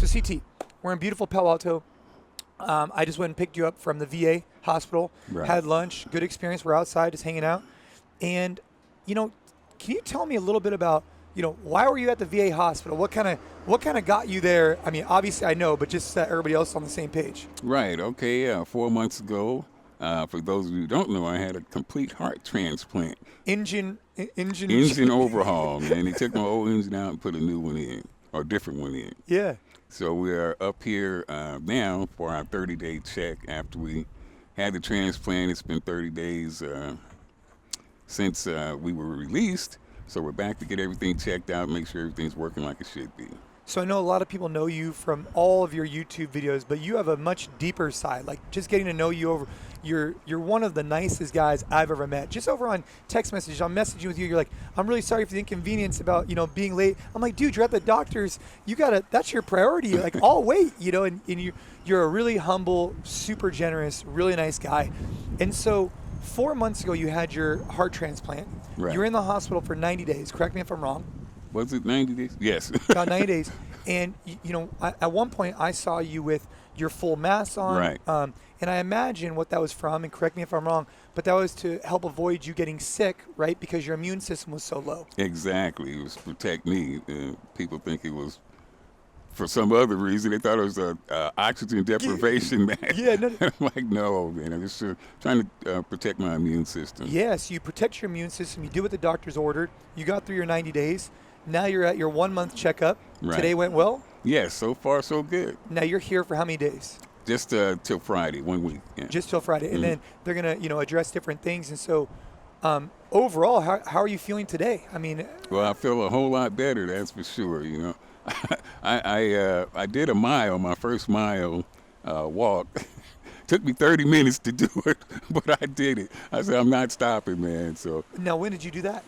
So CT, we're in beautiful Palo Alto. I just went and picked you up from the VA hospital, had lunch, good experience. We're outside just hanging out. And, can you tell me a little bit about, why were you at the VA hospital? What kind of got you there? I mean, obviously I know, but just set everybody else on the same page. Right. Okay. 4 months ago, for those of you who don't know, I had a complete heart transplant. Engine overhaul, man. They took my old engine out and put a new one in, or a different one in. Yeah. So we are up here now for our 30-day check after we had the transplant. It's been 30 days since we were released. So we're back to get everything checked out, make sure everything's working like it should be. So I know a lot of people know you from all of your YouTube videos, but you have a much deeper side. Like just getting to know you over, you're one of the nicest guys I've ever met. Just over on text messages, I'm messaging with you. You're like, I'm really sorry for the inconvenience about being late. I'm like, dude, you're at the doctor's. That's your priority. Like, I'll wait. And you're a really humble, super generous, really nice guy. And so 4 months ago, you had your heart transplant. Right. You were in the hospital for 90 days. Correct me if I'm wrong. Was it 90 days? Yes. About 90 days. And, at one point I saw you with your full mask on. Right. And I imagine what that was from, and correct me if I'm wrong, but that was to help avoid you getting sick, right? Because your immune system was so low. Exactly. It was to protect me. People think it was for some other reason. They thought it was a oxygen deprivation mask. Yeah. No. I'm like, no, man. I'm just trying to protect my immune system. Yes, you protect your immune system. You do what the doctors ordered. You got through your 90 days. Now you're at your 1 month checkup. Right. Today went well? Yes, so far so good. Now you're here for how many days? Just till Friday, 1 week. Yeah. Just till Friday. And then they're going to, address different things. And so overall, how are you feeling today? I mean. Well, I feel a whole lot better, that's for sure, I did a mile, my first mile walk. Took me 30 minutes to do it, but I did it. I said, I'm not stopping, man. So. Now, when did you do that?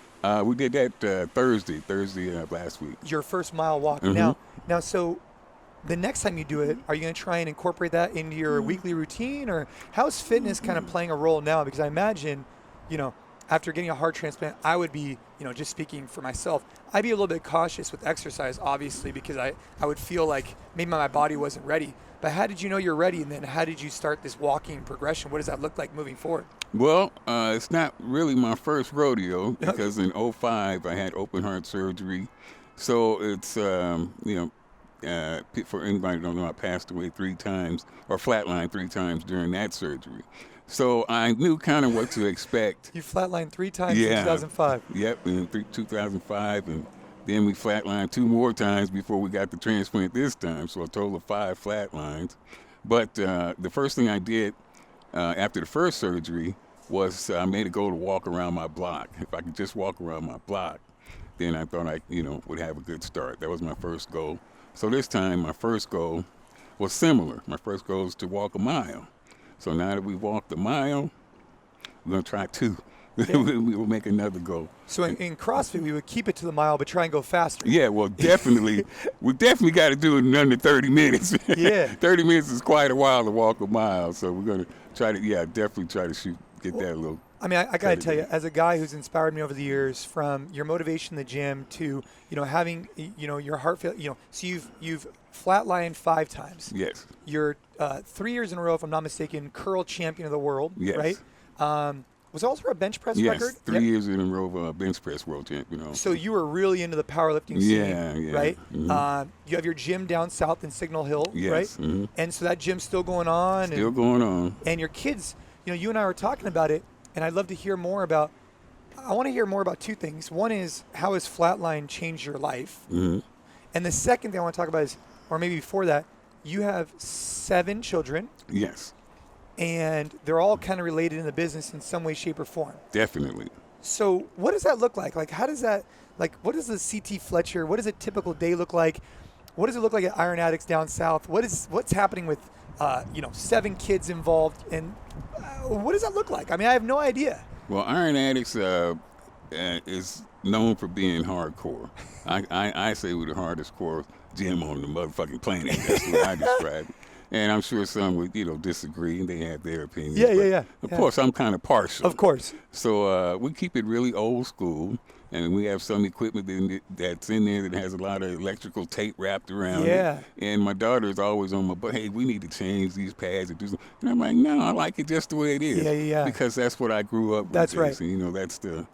We did that Thursday last week. Your first mile walk. Now, so the next time you do it, are you going to try and incorporate that into your weekly routine, or how's fitness kind of playing a role now? Because I imagine, after getting a heart transplant, I would be, just speaking for myself, I'd be a little bit cautious with exercise, obviously, because I would feel like maybe my body wasn't ready. But how did you know you're ready, and then how did you start this walking progression? What does that look like moving forward? Well, it's not really my first rodeo, because in 2005 I had open heart surgery. So it's, for anybody who don't know, I passed away 3 times, or flatlined 3 times during that surgery. So I knew kind of what to expect. You flatlined 3 times in 2005. Yep, in 2005, and then we flatlined 2 more times before we got the transplant this time, so a total of 5 flatlines. But the first thing I did after the first surgery was I made a goal to walk around my block. If I could just walk around my block, then I thought I, would have a good start. That was my first goal. So this time, my first goal was similar. My first goal is to walk a mile. So now that we've walked a mile, we're going to try 2. Yeah. We will make another goal. So in CrossFit, we would keep it to the mile, but try and go faster. Yeah, well, definitely. We definitely got to do it in under 30 minutes. Yeah. 30 minutes is quite a while to walk a mile. So we're going to try to, definitely try to get that a little. I mean, I got to tell you, as a guy who's inspired me over the years, from your motivation in the gym to, having, your heart failure, so you've flatlined 5 times. Yes. You're 3 years in a row, if I'm not mistaken, curl champion of the world. Yes. Right? Was it also a bench press record? Yes, 3 years in a row, bench press world champion. So you were really into the powerlifting scene, right? Mm-hmm. You have your gym down south in Signal Hill, right? Mm-hmm. And so that gym's still going on. Still going on. And your kids, you and I were talking about it, and I'd love to hear more about, I want to hear more about 2 things. One is, how has flatline changed your life? Mm-hmm. And the second thing I want to talk about is, or maybe before that, you have 7 children. Yes. And they're all kind of related in the business in some way, shape, or form. Definitely. So what does that look like? Like, how does that, what does the CT Fletcher, what does a typical day look like? What does it look like at Iron Addicts down south? What's happening with, 7 kids involved? And what does that look like? I mean, I have no idea. Well, Iron Addicts is known for being hardcore. I say we're the hardest core gym on the motherfucking planet. That's what I describe it. And I'm sure some would, disagree, and they have their opinions. Yeah. Of course, I'm kind of partial. Of course. So we keep it really old school. And we have some equipment that's in there that has a lot of electrical tape wrapped around Yeah. it. And my daughter's always on my butt, hey, we need to change these pads and do something. And I'm like, no, I like it just the way it is. Yeah. Because that's what I grew up with. That's right. Jason. You know, that's the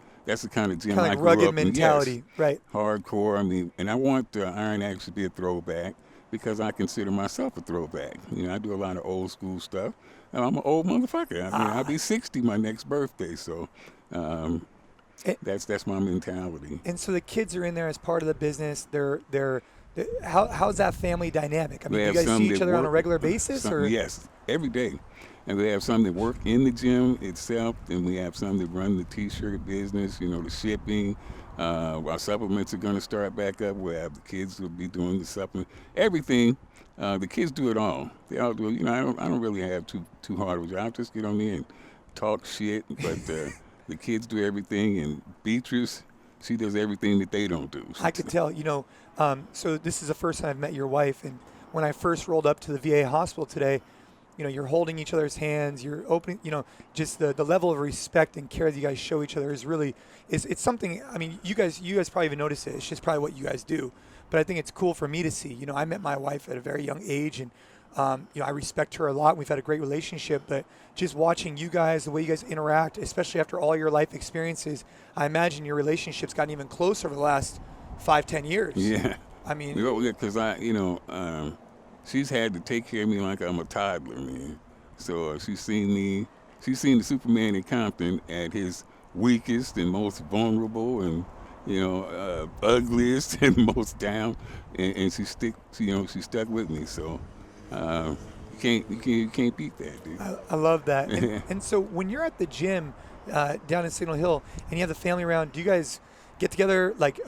kind of gym Kind of I like grew rugged up mentality, in. Yes, right? hardcore. I mean, and I want Iron Addicts to be a throwback because I consider myself a throwback. You know, I do a lot of old school stuff. And I'm an old motherfucker. I mean, I'll be 60 my next birthday. So that's my mentality. And so the kids are in there as part of the business. How's that family dynamic? I mean, do you guys see each other on a regular basis, or? Yes, every day. And we have some that work in the gym itself, and we have some that run the T-shirt business. You know, the shipping. Our supplements are going to start back up. We have the kids will be doing the supplement. Everything. The kids do it all. They all do it. You know, I don't really have too hard of a job. Just get on there and talk shit. But the kids do everything, and Beatrice, she does everything that they don't do. I could tell. You know, so this is the first time I've met your wife, and when I first rolled up to the VA hospital today, you know, you're holding each other's hands, you're opening, you know, just the level of respect and care that you guys show each other is really, it's something, I mean, you guys probably even notice it. It's just probably what you guys do. But I think it's cool for me to see. You know, I met my wife at a very young age, and, you know, I respect her a lot. We've had a great relationship, but just watching you guys, the way you guys interact, especially after all your life experiences, I imagine your relationship's gotten even closer over the last 5-10 years. Yeah. I mean, because she's had to take care of me like I'm a toddler, man. So she's seen the Superman in Compton at his weakest and most vulnerable and, you know, ugliest and most down, and she stuck with me. So you can't beat that, dude. I love that. And so when you're at the gym down in Signal Hill and you have the family around, do you guys get together like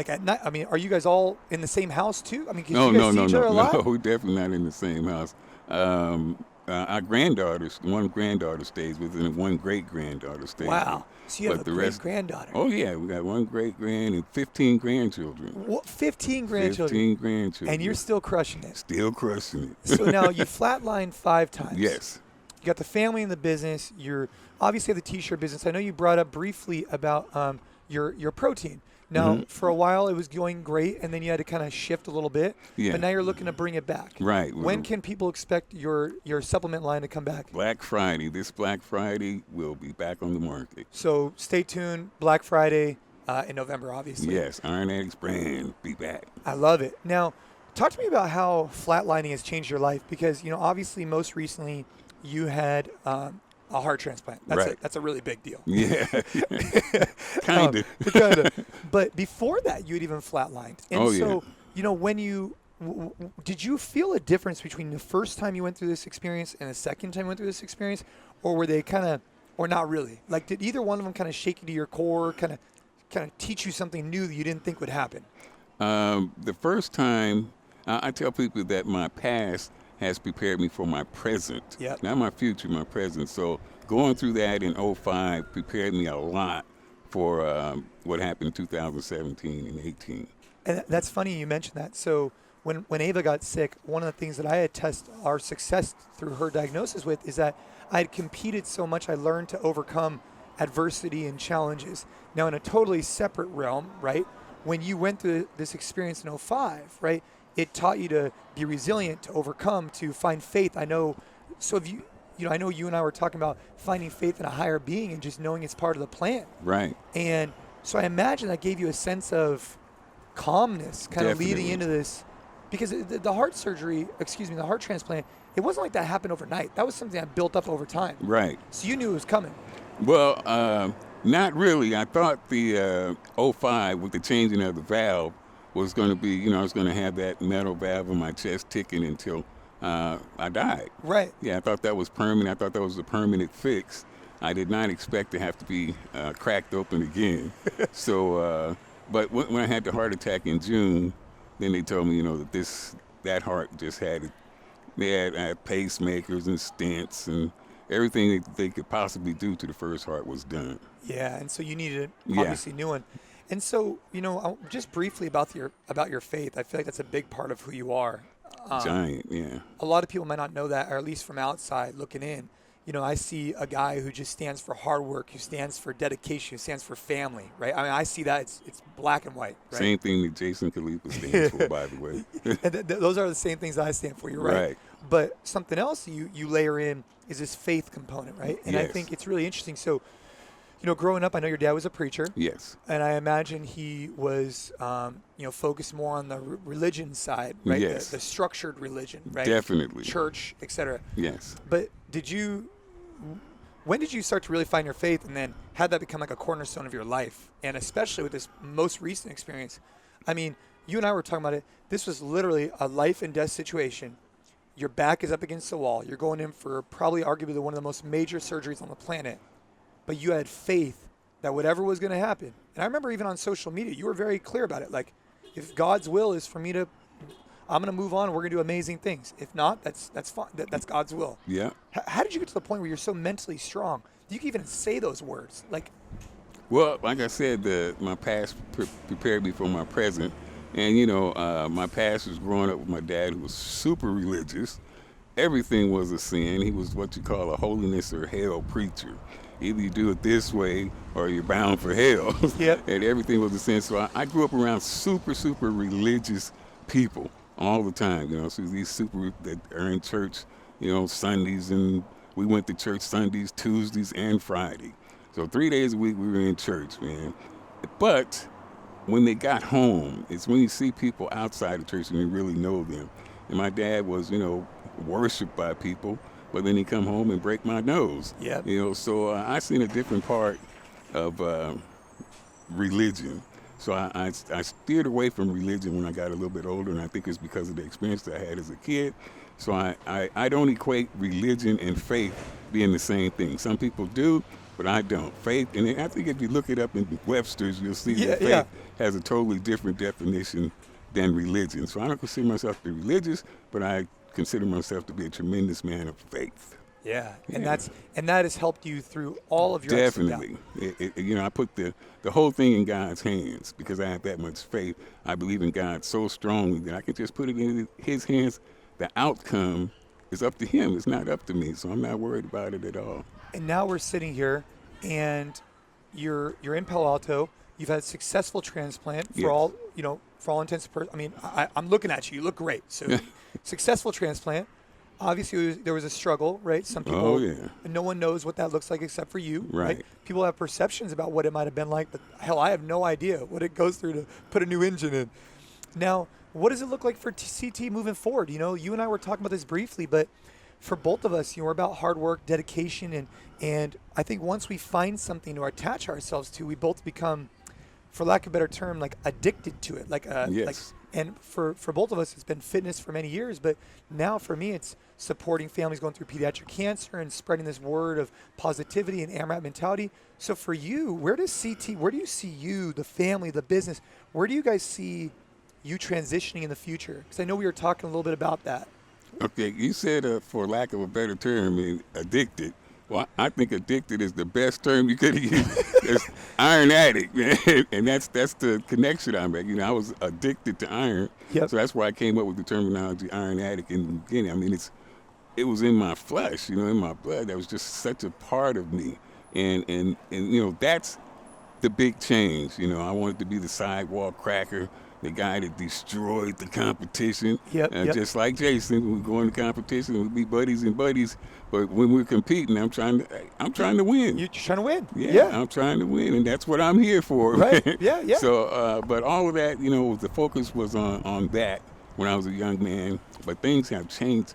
at night? I mean, are you guys all in the same house too? I mean, can you guys see each other a lot? No, we're definitely not in the same house. Our one granddaughter stays with us, and one great-granddaughter stays with us. Wow. So you have a great-granddaughter. Oh, yeah. We got one great-grand and 15 grandchildren. What, 15 grandchildren? 15 grandchildren. And you're still crushing it. Still crushing it. So now you flatlined 5 times. Yes. You got the family in the business. You're obviously have the T-shirt business. I know you brought up briefly about your protein. Now, for a while, it was going great, and then you had to kind of shift a little bit. Yeah. But now you're looking to bring it back. Right. When can people expect your supplement line to come back? Black Friday. This Black Friday, we'll be back on the market. So stay tuned. Black Friday in November, obviously. Yes. Iron Addicts brand. Be back. I love it. Now, talk to me about how flatlining has changed your life, because, you know, obviously most recently you had a heart transplant. That's a really big deal. Yeah. Kind of. But before that, you had even flatlined. And so, you know, when did you feel a difference between the first time you went through this experience and the second time you went through this experience? Or were they kind of, or not really? Like, did either one of them kind of shake you to your core, kind of teach you something new that you didn't think would happen? The first time, I tell people that my past has prepared me for my present. Yep. Not my future, my present. So going through that in 2005 prepared me a lot for what happened in 2017 and 18. And that's funny you mentioned that. So when Ava got sick, one of the things that I had tested our success through her diagnosis with is that I had competed so much I learned to overcome adversity and challenges. Now in a totally separate realm, right? When you went through this experience in 2005, right? It taught you to be resilient, to overcome, to find faith. I know, so if I know you and I were talking about finding faith in a higher being and just knowing it's part of the plan. Right. And so I imagine that gave you a sense of calmness kind of leading into this, because the heart transplant, it wasn't like that happened overnight. That was something that built up over time. Right. So you knew it was coming. Well, not really. I thought the 05 with the changing of the valve was going to be, I was going to have that metal valve in my chest ticking until I died. Right. Yeah, I thought that was permanent. I thought that was a permanent fix. I did not expect to have to be cracked open again. So, but when I had the heart attack in June, then they told me, that heart just they had pacemakers and stents and everything that they could possibly do to the first heart was done. Yeah, and so you needed obviously new one. And so, just briefly about your faith, I feel like that's a big part of who you are. Giant, yeah. A lot of people might not know that, or at least from outside looking in. I see a guy who just stands for hard work, who stands for dedication, who stands for family, right? I mean, I see that it's black and white, right? Same thing that Jason Khalipa stands for, by the way. And those are the same things I stand for. You're right. Right. But something else you layer in is this faith component, right? And I Yes. think it's really interesting. So, growing up, I know your dad was a preacher. Yes. And I imagine he was, focused more on the religion side, right? Yes. The structured religion, right? Definitely. Church, etc. Yes. But when did you start to really find your faith, and then had that become like a cornerstone of your life? And especially with this most recent experience, I mean, you and I were talking about it. This was literally a life and death situation. Your back is up against the wall. You're going in for probably arguably one of the most major surgeries on the planet. But you had faith that whatever was going to happen. And I remember even on social media, you were very clear about it. Like, if God's will is for me I'm going to move on. We're going to do amazing things. If not, that's fine. That's God's will. Yeah. How did you get to the point where you're so mentally strong? You can even say those words. Like, Well, like I said, my past prepared me for my present. And, my past was growing up with my dad, who was super religious. Everything was a sin. He was what you call a holiness or hell preacher. Either you do it this way or you're bound for hell. Yep. And everything was a sin. So I grew up around super, super religious people all the time. So these super that are in church, Sundays, and we went to church Sundays, Tuesdays, and Friday. So 3 days a week we were in church, man. But when they got home, it's when you see people outside the church and you really know them. And my dad was, worshipped by people, but then he'd come home and break my nose. Yep. So I seen a different part of religion. So I steered away from religion when I got a little bit older, and I think it's because of the experience that I had as a kid. So I don't equate religion and faith being the same thing. Some people do, but I don't. Faith, and I think if you look it up in Webster's, you'll see that faith has a totally different definition than religion. So I don't consider myself to be religious, but I consider myself to be a tremendous man of faith. yeah. And that has helped you through all of your ups and downs. Definitely. I put the whole thing in God's hands because I have that much faith. I believe in God so strongly that I can just put it in his hands. The outcome is up to him. It's not up to me. So I'm not worried about it at all. And now we're sitting here, and you're in Palo Alto. You've had a successful transplant for Yes. all for all intents and purposes. I mean, I'm looking at you. You look great. So successful transplant. Obviously, there was a struggle, right? Some people, Oh, yeah. and no one knows what that looks like except for you, Right. People have perceptions about what it might have been like, but hell, I have no idea what it goes through to put a new engine in. Now, what does it look like for CT moving forward? You and I were talking about this briefly, but for both of us, we're about hard work, dedication, and I think once we find something to attach ourselves to, we both become, for lack of a better term, like addicted to it. Yes. And for both of us, it's been fitness for many years, but now for me, it's supporting families going through pediatric cancer and spreading this word of positivity and AMRAP mentality. So for you, where do you see you, the family, the business, where do you guys see you transitioning in the future? Because I know we were talking a little bit about that. Okay, you said, for lack of a better term, addicted. Well, I think addicted is the best term you could have used. It's iron addict, man. And that's the connection I make. I was addicted to iron. Yep. So that's why I came up with the terminology iron addict in the beginning. I mean, it was in my flesh, in my blood. That was just such a part of me. And that's the big change. I wanted to be the sidewalk cracker, the guy that destroyed the competition. Yep. Just like Jason, when we go into competition, we be buddies and buddies. But when we're competing, I'm trying to win. You're trying to win. Yeah, I'm trying to win, and that's what I'm here for. Right. Man. Yeah. So, but all of that, the focus was on that when I was a young man. But things have changed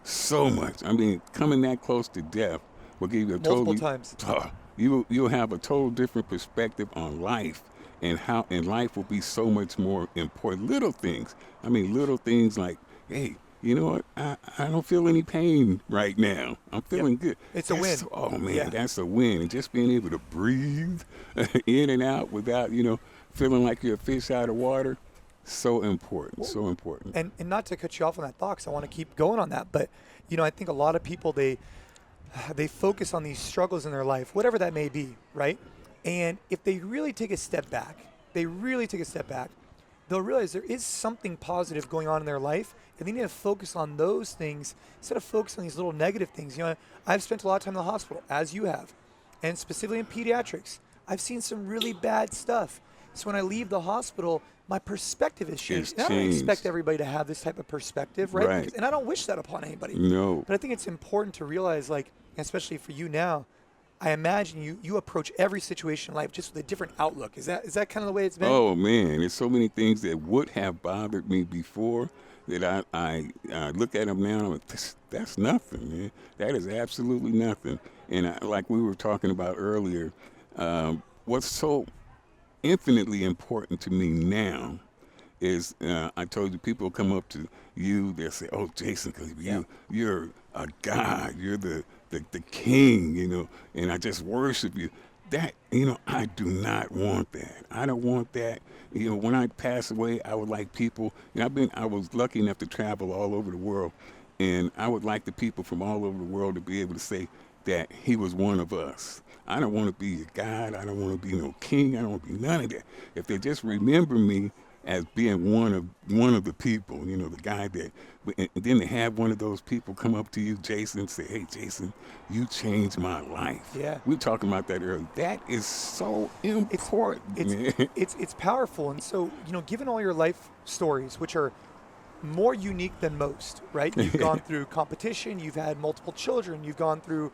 so much. I mean, coming that close to death will give you a Multiple times. You'll have a total different perspective on life. And life will be so much more important. Little things. I mean, little things like, hey, you know what? I don't feel any pain right now. I'm feeling good. It's a win. Oh, man, that's a win. And just being able to breathe in and out without, feeling like you're a fish out of water, so important, so important. And not to cut you off on that thought, because I want to keep going on that, but, I think a lot of people, they focus on these struggles in their life, whatever that may be, right? And if they really take a step back, they'll realize there is something positive going on in their life, and they need to focus on those things instead of focusing on these little negative things. You know, I've spent a lot of time in the hospital, as you have, and specifically in pediatrics. I've seen some really bad stuff. So when I leave the hospital, my perspective has changed. And I don't expect everybody to have this type of perspective, right? Right. And I don't wish that upon anybody. No. But I think it's important to realize, like, especially for you now, I imagine you approach every situation in life just with a different outlook. Is that kind of the way it's been? Oh man, there's so many things that would have bothered me before that I look at them now and I'm like, that's nothing, man. That is absolutely nothing. And like we were talking about earlier, what's so infinitely important to me now is I told you people come up to you, they'll say, "Oh, Jason, Khalipa, you're a god, you're the king, you know, and I just worship you." That, you know, I do not want that. I don't want that. You know, when I pass away, I would like people. You know, I was lucky enough to travel all over the world, and I would like the people from all over the world to be able to say that he was one of us. I don't want to be a god. I don't want to be no king. I don't want to be none of that. If they just remember me as being one of the people, you know, the guy that, and then to have one of those people come up to you, Jason, and say, "Hey, Jason, you changed my life." Yeah. We were talking about that earlier. That is so important. It's powerful. And so, you know, given all your life stories, which are more unique than most, right? You've gone through competition, you've had multiple children, you've gone through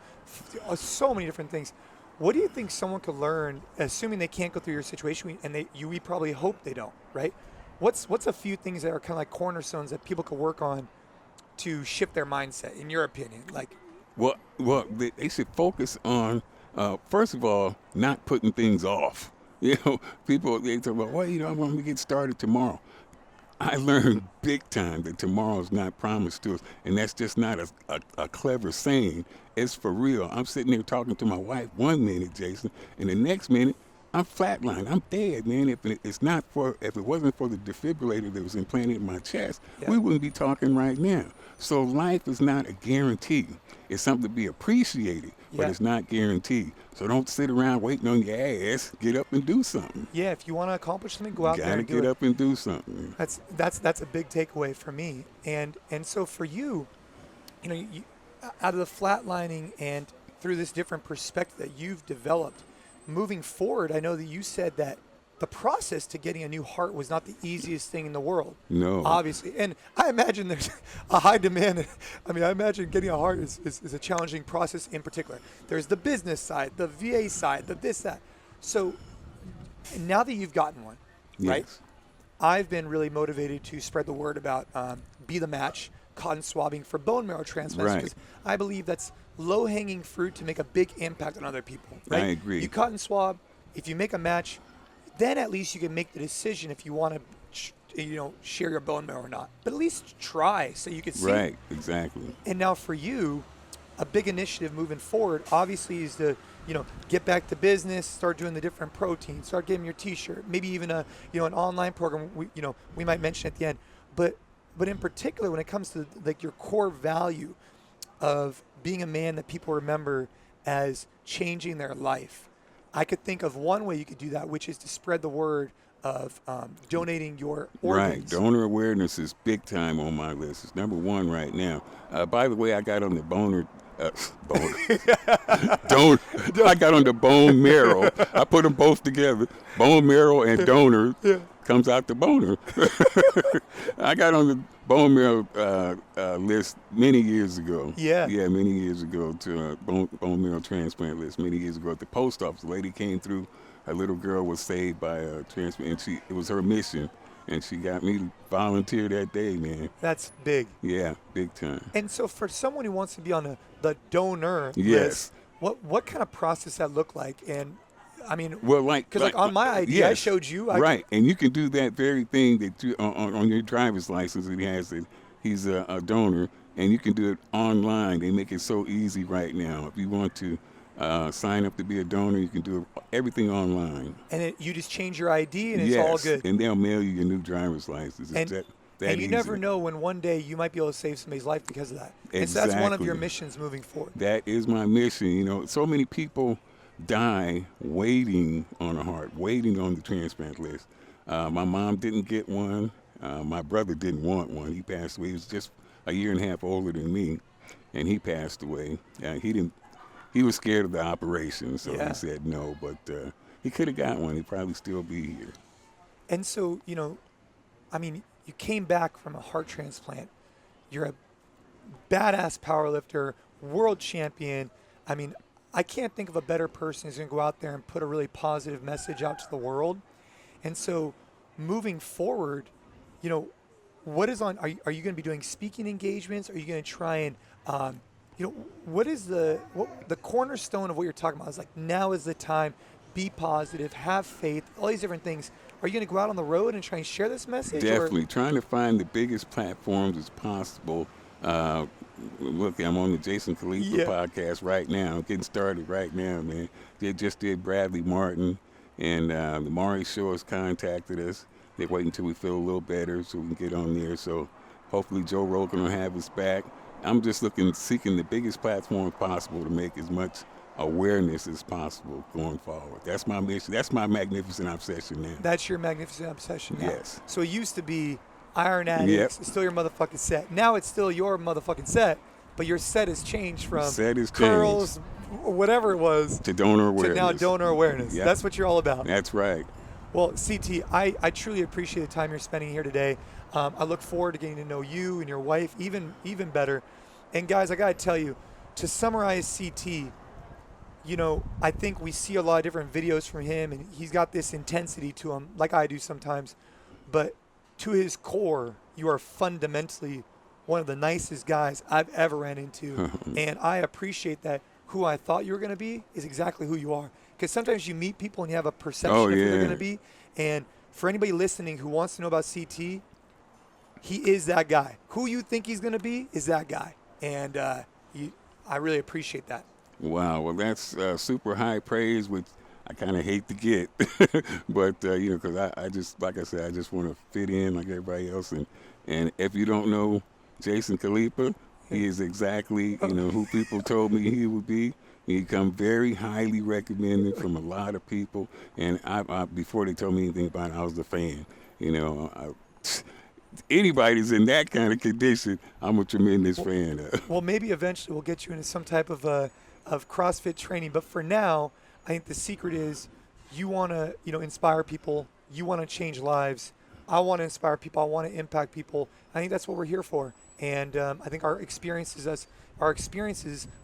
so many different things. What do you think someone could learn, assuming they can't go through your situation, and we probably hope they don't, right? What's a few things that are kind of like cornerstones that people could work on to shift their mindset, in your opinion? Like, well, they should focus on first of all, not putting things off. You know, people they talk about, well, you know, I want to get started tomorrow. I learned big time that tomorrow's not promised to us, and that's just not a clever saying. It's for real. I'm sitting there talking to my wife 1 minute, Jason, and the next minute I'm flatlined. I'm dead, man. If it wasn't for the defibrillator that was implanted in my chest, we wouldn't be talking right now. So life is not a guarantee. It's something to be appreciated, but it's not guaranteed. So don't sit around waiting on your ass. Get up and do something. Yeah, if you want to accomplish something, go out there and do it. Gotta get up and do something. That's a big takeaway for me. And so for you, you know, out of the flatlining and through this different perspective that you've developed, moving forward, I know that you said that the process to getting a new heart was not the easiest thing in the world. No. Obviously. And I imagine there's a high demand. I mean, I imagine getting a heart is a challenging process in particular. There's the business side, the VA side, that. So now that you've gotten one, right? I've been really motivated to spread the word about Be the Match, cotton swabbing for bone marrow transplants, because I believe that's low-hanging fruit to make a big impact on other people. Right? I agree. You cotton swab, if you make a match, then at least you can make the decision if you want to, share your bone marrow or not. But at least try so you can see. Right, exactly. And now for you, a big initiative moving forward, obviously, is to, get back to business, start doing the different proteins, start getting your T-shirt, maybe even an online program. We might mention at the end, but in particular, when it comes to like your core value of being a man that people remember as changing their life, I could think of one way you could do that, which is to spread the word of donating your organs. Right. Donor awareness is big time on my list. It's number one right now. By the way, I got on the I got on the bone marrow. I put them both together. Bone marrow and donor comes out the boner. I got on the bone marrow list many years ago. Yeah, many years ago, to bone marrow transplant list many years ago at the post office. A lady came through. A little girl was saved by a transplant, and it was her mission, and she got me to volunteer that day, man. That's big. Yeah, big time. And so for someone who wants to be on the donor list, what kind of process that look like? And I mean, well, because on my ID, I showed you. And you can do that very thing that you on your driver's license. It has that he's a donor, and you can do it online. They make it so easy right now. If you want to sign up to be a donor, you can do everything online. And you just change your ID, and it's all good. And they'll mail you your new driver's license. And you never know when one day you might be able to save somebody's life because of that. Exactly. And so that's one of your missions moving forward. That is my mission. So many people die waiting on a heart, waiting on the transplant list. My mom didn't get one. My brother didn't want one. He passed away. He was just a year and a half older than me, and he passed away. He didn't. He was scared of the operation, so Yeah. he said no. But he could have got one. He'd probably still be here. And so, you know, I mean, you came back from a heart transplant. You're a badass powerlifter, world champion. I mean, I can't think of a better person who's going to go out there and put a really positive message out to the world. And so, moving forward, you know, what is on? Are you going to be doing speaking engagements? Are you going to try and, you know, what is the cornerstone of what you're talking about? Is like, now is the time. Be positive, have faith, all these different things. Are you going to go out on the road and try and share this message? Definitely. Trying to find the biggest platforms as possible. Look, I'm on the Jason Khalipa podcast right now. I'm getting started right now, man. They just did Bradley Martin, and the Maury Show has contacted us. They're waiting until we feel a little better so we can get on there. So hopefully Joe Rogan will have us back. I'm just seeking the biggest platform possible to make as much awareness as possible going forward. That's my mission. That's my magnificent obsession now. That's your magnificent obsession now. Yes. So it used to be Iron Addicts. It's still your motherfucking set. Now it's still your motherfucking set, but your set has changed from curls, whatever it was, to donor awareness. To now donor awareness. Yep. That's what you're all about. That's right. Well, CT, I truly appreciate the time you're spending here today. I look forward to getting to know you and your wife even better. And guys, I got to tell you, to summarize CT, you know, I think we see a lot of different videos from him, and he's got this intensity to him, like I do sometimes. But to his core, you are fundamentally one of the nicest guys I've ever ran into. And I appreciate that who I thought you were going to be is exactly who you are. Because sometimes you meet people and you have a perception of who they're going to be. And for anybody listening who wants to know about CT, he is that guy. Who you think he's going to be is that guy. And I really appreciate that. Wow, well, that's super high praise, which I kind of hate to get. But, you know, because I just, like I said, I just want to fit in like everybody else. And if you don't know Jason Khalipa, he is exactly, you know, who people told me he would be. He come very highly recommended from a lot of people. And I before they told me anything about it, I was a fan. You know, anybody's in that kind of condition, I'm a tremendous fan of. Well, maybe eventually we'll get you into some type of CrossFit training. But for now, I think the secret is you want to, you know, inspire people. You want to change lives. I want to inspire people. I want to impact people. I think that's what we're here for. And I think our experiences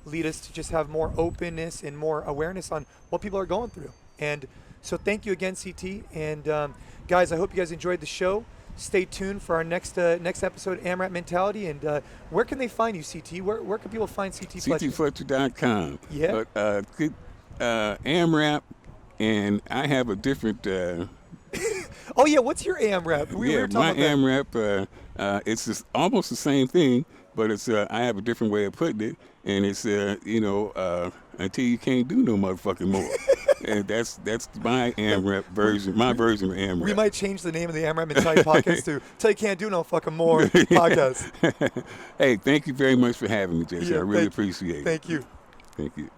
lead us to just have more openness and more awareness on what people are going through. And so thank you again, CT. And guys, I hope you guys enjoyed the show. Stay tuned for our next episode, AMRAP Mentality. And where can they find you, CT? Where can people find CT Fletcher? CTFletcher.com. Yeah. But AMRAP, and I have a different. Oh yeah, what's your AMRAP? We were talking my about that. AMRAP. It's just almost the same thing, but it's I have a different way of putting it, and it's you know, until you can't do no motherfucking more. And that's my AMRAP version, my version of AMRAP. We might change the name of the AMRAP Mentality podcast to "Till You Can't Do No Fucking More" podcast. Hey, thank you very much for having me, Jason. Yeah, I really appreciate it. Thank you. Thank you.